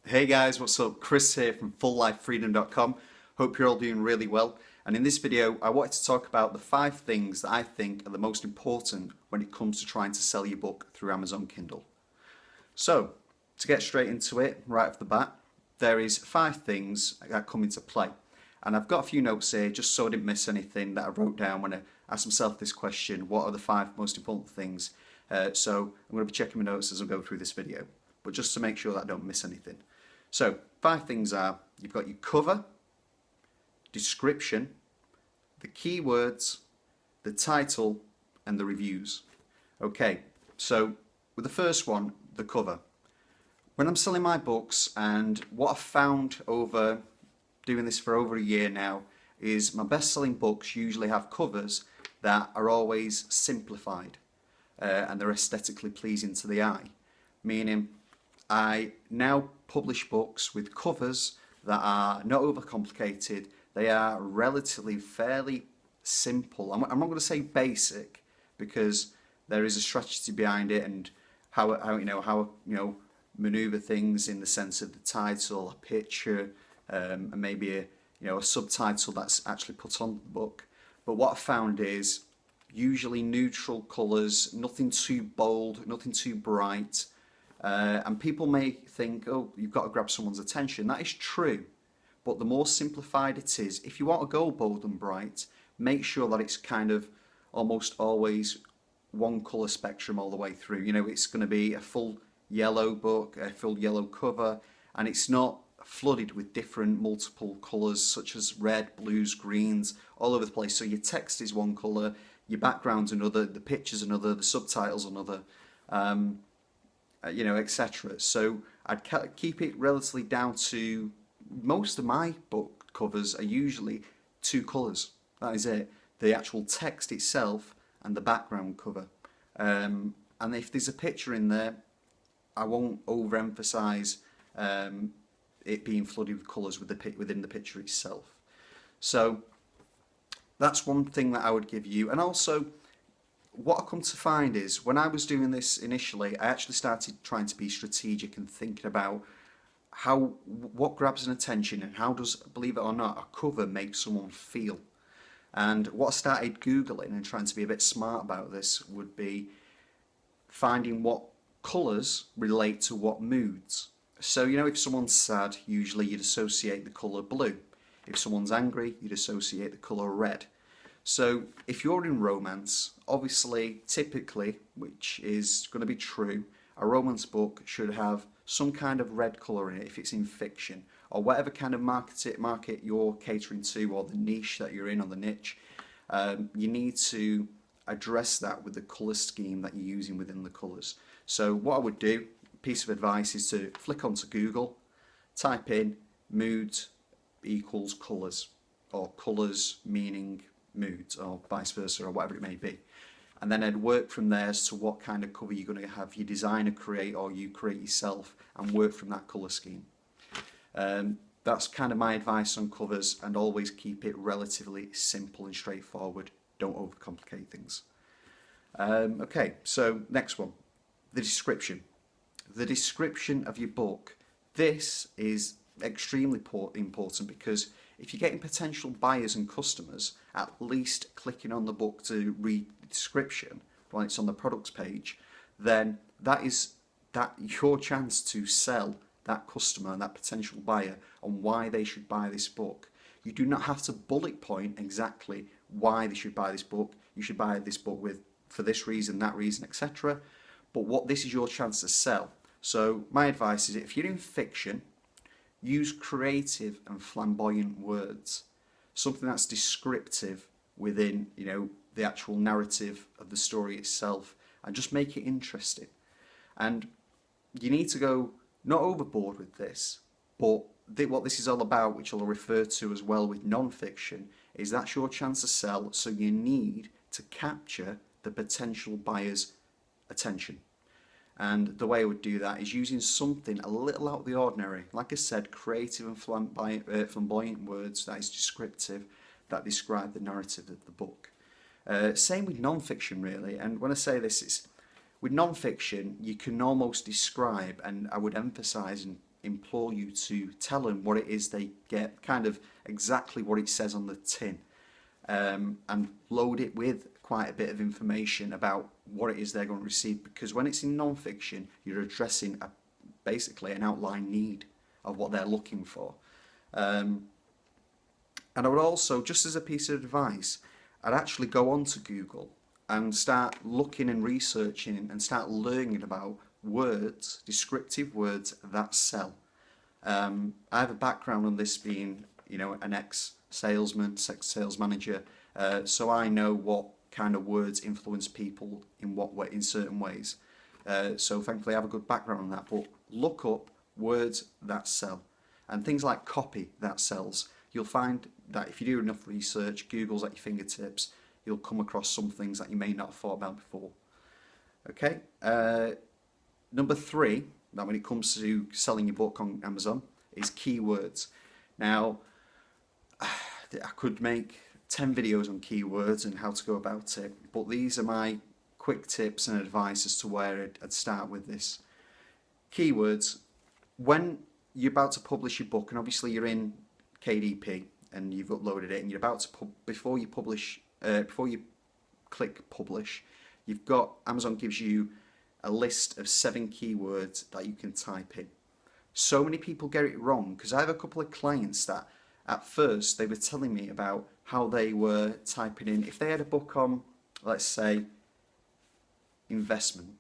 Hey guys, what's up? Chris here from fulllifefreedom.com. Hope you're all doing really well. And in this video, I wanted to talk about the 5 things that I think are the most important when it comes to trying to sell your book through Amazon Kindle. So, to get straight into it, right off the bat, there is 5 things that come into play. And I've got a few notes here just so I didn't miss anything that I wrote down when I asked myself this question: what are the 5 most important things? So I'm going to be checking my notes as I go through this video, but just to make sure that I don't miss anything. So 5 things are: you've got your cover, description, the keywords, the title, and the reviews. Okay, so with the first one, the cover. When I'm selling my books, and what I've found over doing this for over a year now, is my best-selling books usually have covers that are always simplified and they're aesthetically pleasing to the eye. Meaning, I now publish books with covers that are not overcomplicated. They are relatively fairly simple. I'm not going to say basic, because there is a strategy behind it and how maneuver things in the sense of the title, a picture, and maybe a subtitle that's actually put on the book. But what I found is usually neutral colours, nothing too bold, nothing too bright. And people may think, oh, you've got to grab someone's attention. That is true. But the more simplified it is, if you want to go bold and bright, make sure that it's kind of almost always one colour spectrum all the way through. It's going to be a full yellow book, a full yellow cover, and it's not flooded with different multiple colours such as red, blues, greens, all over the place. So your text is one colour, your background's another, the picture's another, the subtitle's another, etc. So I'd keep it relatively down to, most of my book covers are usually 2 colours. That is it. The actual text itself and the background cover. And if there's a picture in there, I won't overemphasise it being flooded with colours within the picture itself. So that's one thing that I would give you. And also, what I come to find is, when I was doing this initially, I actually started trying to be strategic and thinking about what grabs an attention and how does, believe it or not, a cover make someone feel. And what I started Googling and trying to be a bit smart about this would be finding what colours relate to what moods. So, if someone's sad, usually you'd associate the colour blue. If someone's angry, you'd associate the colour red. So, if you're in romance, obviously, typically, which is going to be true, a romance book should have some kind of red colour in it if it's in fiction, or whatever kind of market you're catering to, or the niche that you're in, or the niche. You need to address that with the colour scheme that you're using within the colours. So what I would do, piece of advice, is to flick onto Google, type in mood equals colours, or colours meaning moods, or vice versa, or whatever it may be. And then I'd work from there as to what kind of cover you're going to have your designer create, or you create yourself, and work from that colour scheme. That's kind of my advice on covers, and always keep it relatively simple and straightforward. Don't overcomplicate things. Okay, so next one, the description. The description of your book. This is extremely important, because if you're getting potential buyers and customers at least clicking on the book to read the description when it's on the products page, then that is your chance to sell that customer and that potential buyer on why they should buy this book. You do not have to bullet point exactly why they should buy this book. You should buy this book for this reason, that reason, etc. But this is your chance to sell. So my advice is, if you're in fiction, use creative and flamboyant words, something that's descriptive within the actual narrative of the story itself, and just make it interesting. And you need to go not overboard with this, but what this is all about, which I'll refer to as well with non-fiction, is that's your chance to sell. So you need to capture the potential buyer's attention. And the way I would do that is using something a little out of the ordinary. Like I said, creative and flamboyant words that is descriptive, that describe the narrative of the book. Same with non-fiction, really. And when I say this, it's with non-fiction, you can almost describe, and I would emphasise implore you to tell them what it is they get, kind of exactly what it says on the tin, and load it with quite a bit of information about what it is they're going to receive, because when it's in non-fiction, you're addressing basically an outline need of what they're looking for. And I would also, just as a piece of advice, I'd actually go on to Google and start looking and researching and start learning about words, descriptive words that sell. I have a background on this, being, an ex-salesman, sales manager, so I know what kind of words influence people in what way, in certain ways. So thankfully I have a good background on that. But look up words that sell, and things like copy that sells. You'll find that if you do enough research, Google's at your fingertips, you'll come across some things that you may not have thought about before. Okay, number 3, that when it comes to selling your book on Amazon, is keywords. Now, I could make 10 videos on keywords and how to go about it, but these are my quick tips and advice as to where I'd start with this. Keywords, when you're about to publish your book, and obviously you're in KDP and you've uploaded it and you're about to before you click publish, Amazon gives you a list of 7 keywords that you can type in. So many people get it wrong, because I have a couple of clients that at first they were telling me about how they were typing in, if they had a book on, let's say, investment,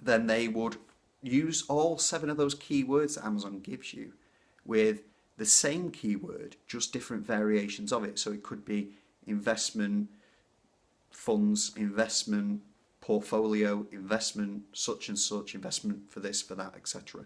then they would use all 7 of those keywords that Amazon gives you with the same keyword, just different variations of it. So it could be investment funds, investment portfolio, investment such and such, investment for this, for that, etc.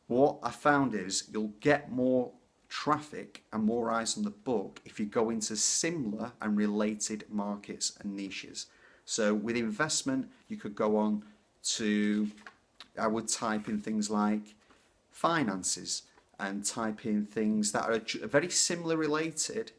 What I found is you'll get more traffic and more eyes on the book if you go into similar and related markets and niches. So with investment, you could go on to, I would type in things like finances and type in things that are very similar related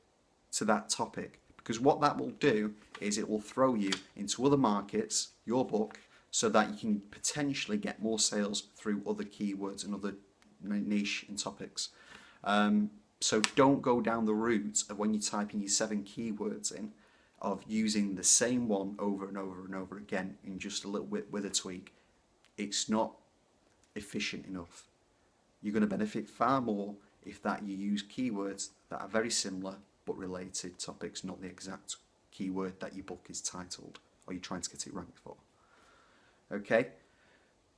to that topic, because what that will do is it will throw you into other markets, your book, so that you can potentially get more sales through other keywords and other niche and topics. So don't go down the route of, when you're typing your 7 keywords in, of using the same one over and over and over again in just a little bit with a tweak. It's not efficient enough. You're going to benefit far more if that you use keywords that are very similar but related topics, not the exact keyword that your book is titled or you're trying to get it ranked for. Okay,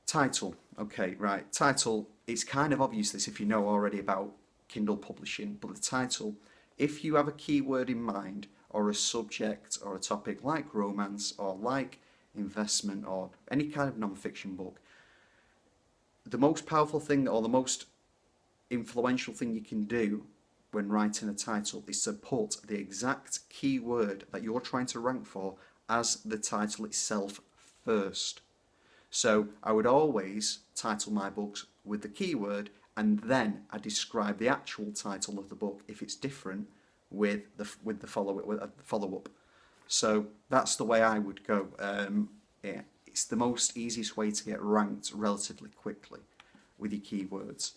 title. Okay, right, title. It's kind of obvious this if you know already about Kindle Publishing, but the title, if you have a keyword in mind or a subject or a topic like romance or like investment or any kind of non-fiction book, the most powerful thing or the most influential thing you can do when writing a title is to put the exact keyword that you're trying to rank for as the title itself first. So I would always title my books with the keyword, and then I describe the actual title of the book if it's different with the follow-up. So that's the way I would go. Yeah, it's the most easiest way to get ranked relatively quickly with your keywords.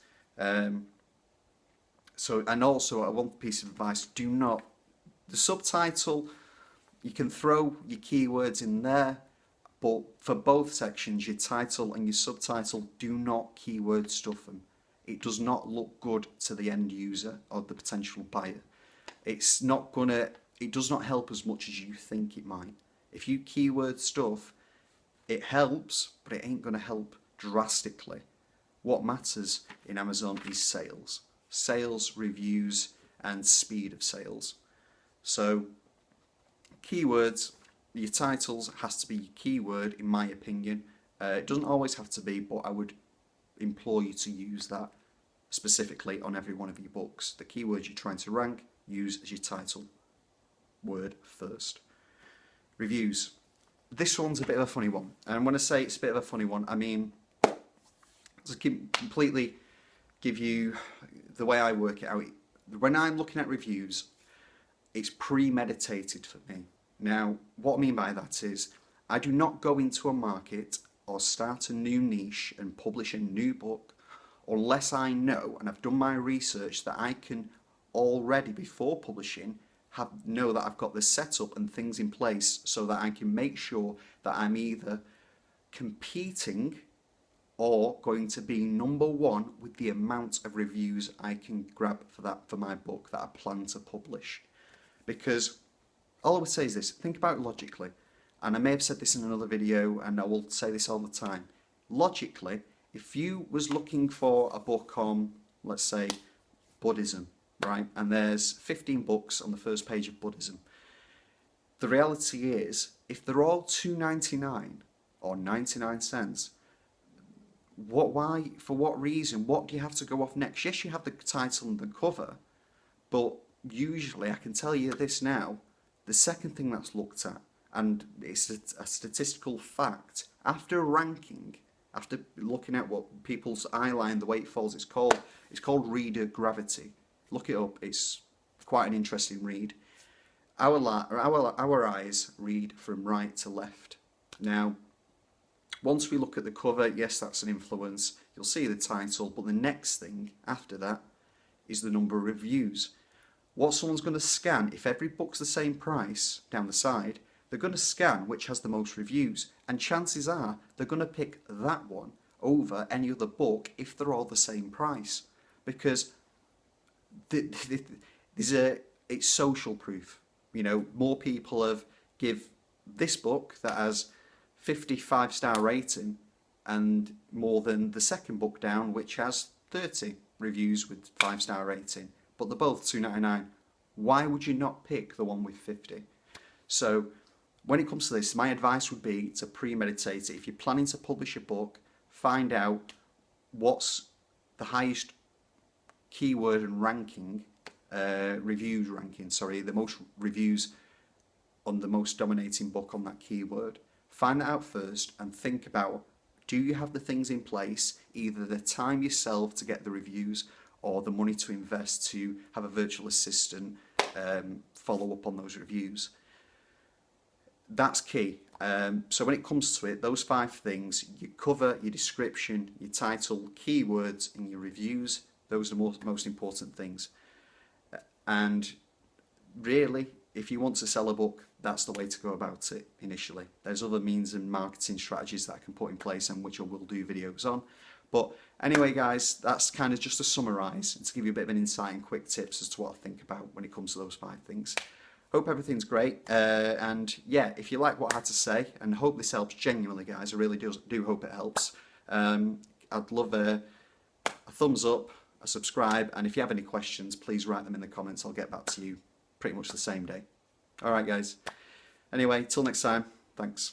So, and also one piece of advice: do not, the subtitle, you can throw your keywords in there, but for both sections, your title and your subtitle, do not keyword stuff them. It does not look good to the end user or the potential buyer. It does not help as much as you think it might. If you keyword stuff, it helps, but it ain't going to help drastically. What matters in Amazon is sales. Sales, reviews, and speed of sales. So, keywords, your titles has to be your keyword, in my opinion. It doesn't always have to be, but I would implore you to use that specifically on every one of your books. The keywords you're trying to rank, use as your title word first. Reviews. This one's a bit of a funny one. And when I say it's a bit of a funny one, I mean, to completely give you the way I work it out. When I'm looking at reviews, it's premeditated for me. Now, what I mean by that is, I do not go into a market or start a new niche and publish a new book unless I know and I've done my research that I can already, before publishing, know that I've got the setup and things in place so that I can make sure that I'm either competing or going to be number one with the amount of reviews I can grab for my book that I plan to publish. Because all I would say is this: think about it logically, and I may have said this in another video, and I will say this all the time. Logically, if you was looking for a book on, let's say, Buddhism, right, and there's 15 books on the first page of Buddhism, the reality is, if they're all $2.99 or 99 cents, why, for what reason, what do you have to go off next? Yes, you have the title and the cover, but usually, I can tell you this now, the second thing that's looked at, and it's a statistical fact, after ranking, after looking at what people's eye line, the way it falls, it's called reader gravity. Look it up, it's quite an interesting read. Our eyes read from right to left. Now, once we look at the cover, yes, that's an influence. You'll see the title, but the next thing after that is the number of reviews. What someone's going to scan, if every book's the same price down the side, they're going to scan which has the most reviews, and chances are they're going to pick that one over any other book if they're all the same price, because it's social proof. You know, more people have give this book that has 55-star rating and more than the second book down, which has 30 reviews with 5-star rating, but they're both $2.99. Why would you not pick the one with 50? So when it comes to this, my advice would be to premeditate it. If you're planning to publish a book, find out what's the highest keyword and ranking, reviews ranking, sorry, the most reviews on the most dominating book on that keyword. Find that out first and think about, do you have the things in place, either the time yourself to get the reviews or the money to invest to have a virtual assistant follow up on those reviews. That's key. So when it comes to it, those 5 things, your cover, your description, your title, keywords, and your reviews, those are the most important things. And really, if you want to sell a book, that's the way to go about it initially. There's other means and marketing strategies that I can put in place and which I will do videos on. But anyway, guys, that's kind of just to summarise and to give you a bit of an insight and quick tips as to what I think about when it comes to those 5 things. Hope everything's great, and yeah, if you like what I had to say, and hope this helps genuinely, guys, I really do hope it helps. I'd love a thumbs up, a subscribe, and if you have any questions, please write them in the comments. I'll get back to you pretty much the same day. Alright, guys. Anyway, till next time, thanks.